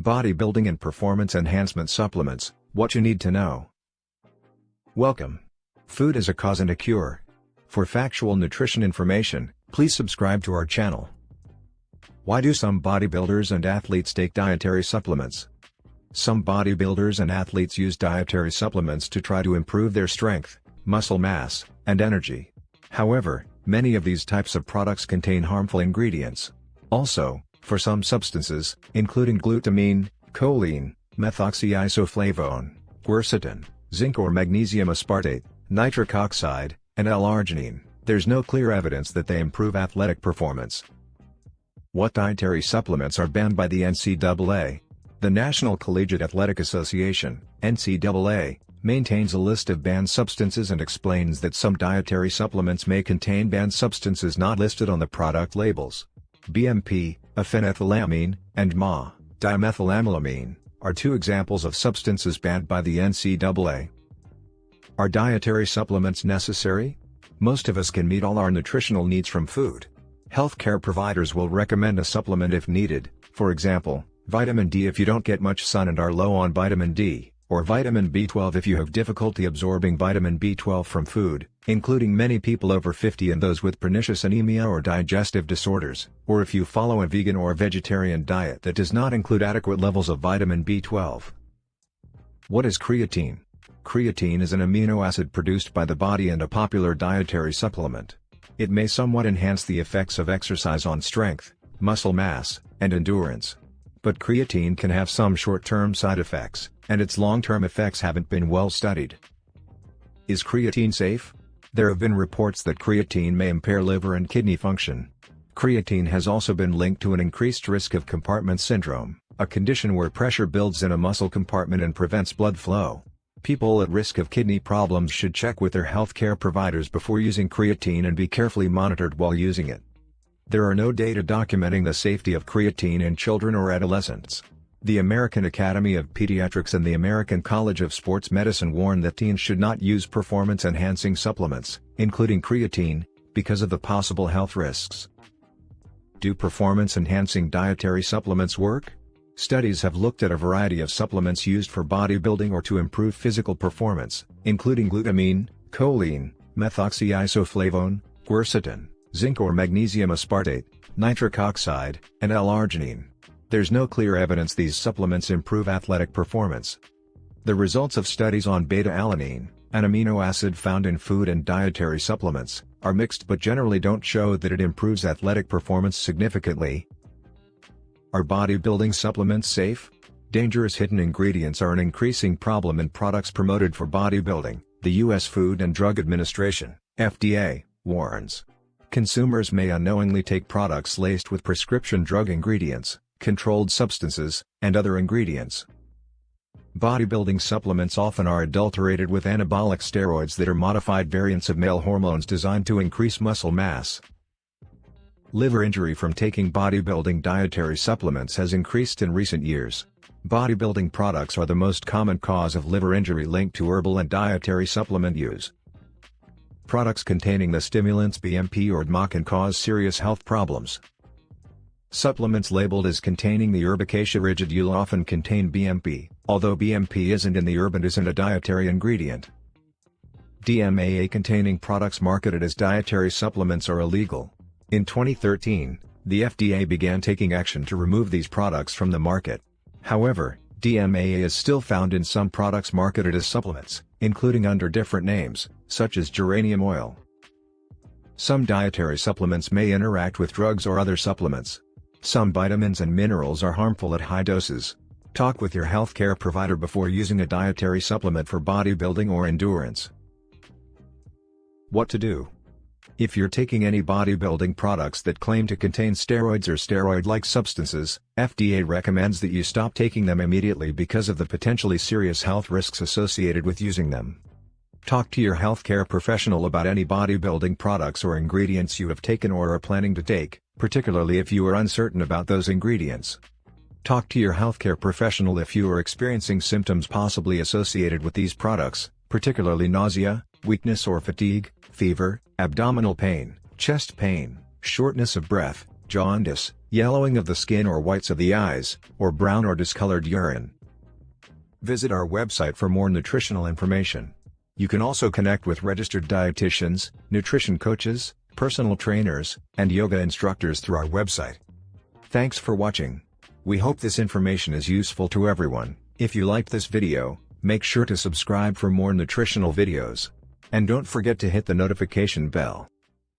Bodybuilding and Performance Enhancement Supplements, what you need to know. Welcome. Food is a cause and a cure. For factual nutrition information, please subscribe to our channel. Why do some bodybuilders and athletes take dietary supplements? Some bodybuilders and athletes use dietary supplements to try to improve their strength, muscle mass, and energy. However, many of these types of products contain harmful ingredients. Also, for some substances, including glutamine, choline, methoxyisoflavone, quercetin, zinc or magnesium aspartate, nitric oxide, and L-arginine, there's no clear evidence that they improve athletic performance. What dietary supplements are banned by the Ncaa? The National Collegiate Athletic Association, Ncaa, maintains a list of banned substances and explains that some dietary supplements may contain banned substances not listed on the product labels. BMP, phenethylamine, and Ncaa, dimethylamylamine, are two examples of substances banned by the Ncaa. Are dietary supplements necessary? Most of us can meet all our nutritional needs from food. Healthcare providers will recommend a supplement if needed, for example, vitamin D if you don't get much sun and are low on vitamin D, or vitamin B12 if you have difficulty absorbing vitamin B12 from food, including many people over 50 and those with pernicious anemia or digestive disorders, or if you follow a vegan or vegetarian diet that does not include adequate levels of vitamin B12. What is creatine? Creatine is an amino acid produced by the body and a popular dietary supplement. It may somewhat enhance the effects of exercise on strength, muscle mass, and endurance. But creatine can have some short-term side effects, and its long-term effects haven't been well studied. Is creatine safe? There have been reports that creatine may impair liver and kidney function. Creatine has also been linked to an increased risk of compartment syndrome, a condition where pressure builds in a muscle compartment and prevents blood flow. People at risk of kidney problems should check with their healthcare providers before using creatine and be carefully monitored while using it. There are no data documenting the safety of creatine in children or adolescents. The American Academy of Pediatrics and the American College of Sports Medicine warn that teens should not use performance-enhancing supplements, including creatine, because of the possible health risks. Do performance-enhancing dietary supplements work? Studies have looked at a variety of supplements used for bodybuilding or to improve physical performance, including glutamine, choline, methoxyisoflavone, quercetin, zinc or magnesium aspartate, nitric oxide, and L-arginine. There's no clear evidence these supplements improve athletic performance. The results of studies on beta-alanine, an amino acid found in food and dietary supplements, are mixed but generally don't show that it improves athletic performance significantly. Are bodybuilding supplements safe? Dangerous hidden ingredients are an increasing problem in products promoted for bodybuilding, the U.S. Food and Drug Administration, FDA, warns. Consumers may unknowingly take products laced with prescription drug ingredients, controlled substances, and other ingredients. Bodybuilding supplements often are adulterated with anabolic steroids that are modified variants of male hormones designed to increase muscle mass. Liver injury from taking bodybuilding dietary supplements has increased in recent years. Bodybuilding products are the most common cause of liver injury linked to herbal and dietary supplement use. Products containing the stimulants BMP or Ncaa can cause serious health problems. Supplements labeled as containing the herb Acacia rigidule often contain BMP, although BMP isn't in the herb and isn't a dietary ingredient. DMAA-containing products marketed as dietary supplements are illegal. In 2013, the FDA began taking action to remove these products from the market. However, DMAA is still found in some products marketed as supplements, including under different names, such as geranium oil. Some dietary supplements may interact with drugs or other supplements. Some vitamins and minerals are harmful at high doses. Talk with your healthcare provider before using a dietary supplement for bodybuilding or endurance. What to do? If you're taking any bodybuilding products that claim to contain steroids or steroid-like substances, FDA recommends that you stop taking them immediately because of the potentially serious health risks associated with using them. Talk to your healthcare professional about any bodybuilding products or ingredients you have taken or are planning to take, particularly if you are uncertain about those ingredients. Talk to your healthcare professional if you are experiencing symptoms possibly associated with these products, particularly nausea, weakness or fatigue, fever, abdominal pain, chest pain, shortness of breath, jaundice, yellowing of the skin or whites of the eyes, or brown or discolored urine. Visit our website for more nutritional information. You can also connect with registered dietitians, nutrition coaches, personal trainers, and yoga instructors through our website. Thanks for watching. We hope this information is useful to everyone. If you liked this video, make sure to subscribe for more nutritional videos. And don't forget to hit the notification bell.